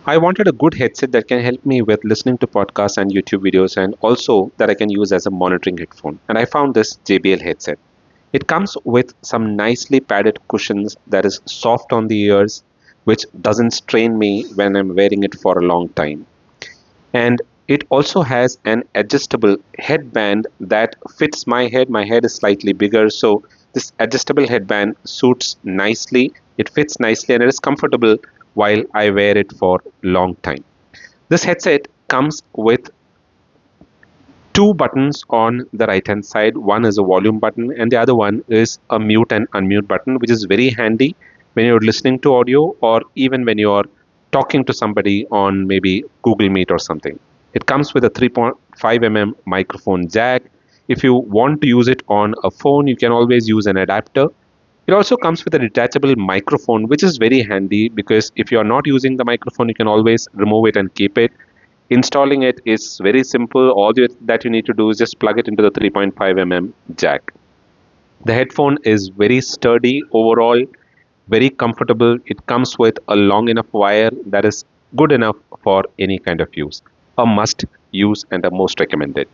I wanted a good headset that can help me with listening to podcasts and YouTube videos and also that I can use as a monitoring headphone. And I found this JBL headset. It comes with some nicely padded cushions that is soft on the ears, which doesn't strain me when I'm wearing it for a long time. And it also has an adjustable headband that fits my head. My head is slightly bigger, so this adjustable headband suits nicely. It fits nicely and it is comfortable while I wear it for a long time. This headset comes with two buttons on the right hand side. One is a volume button, and the other one is a mute and unmute button, which is very handy when you're listening to audio or even when you're talking to somebody on maybe Google Meet or something. It comes with a 3.5 microphone jack. If you want to use it on a phone, you can always use an adapter. It also comes with a detachable microphone, which is very handy because if you're not using the microphone, you can always remove it and keep it. Installing it is very simple. That you need to do is just plug it into the 3.5 jack. The headphone is very sturdy overall, very comfortable. It comes with a long enough wire that is good enough for any kind of use. A must use and a most recommended.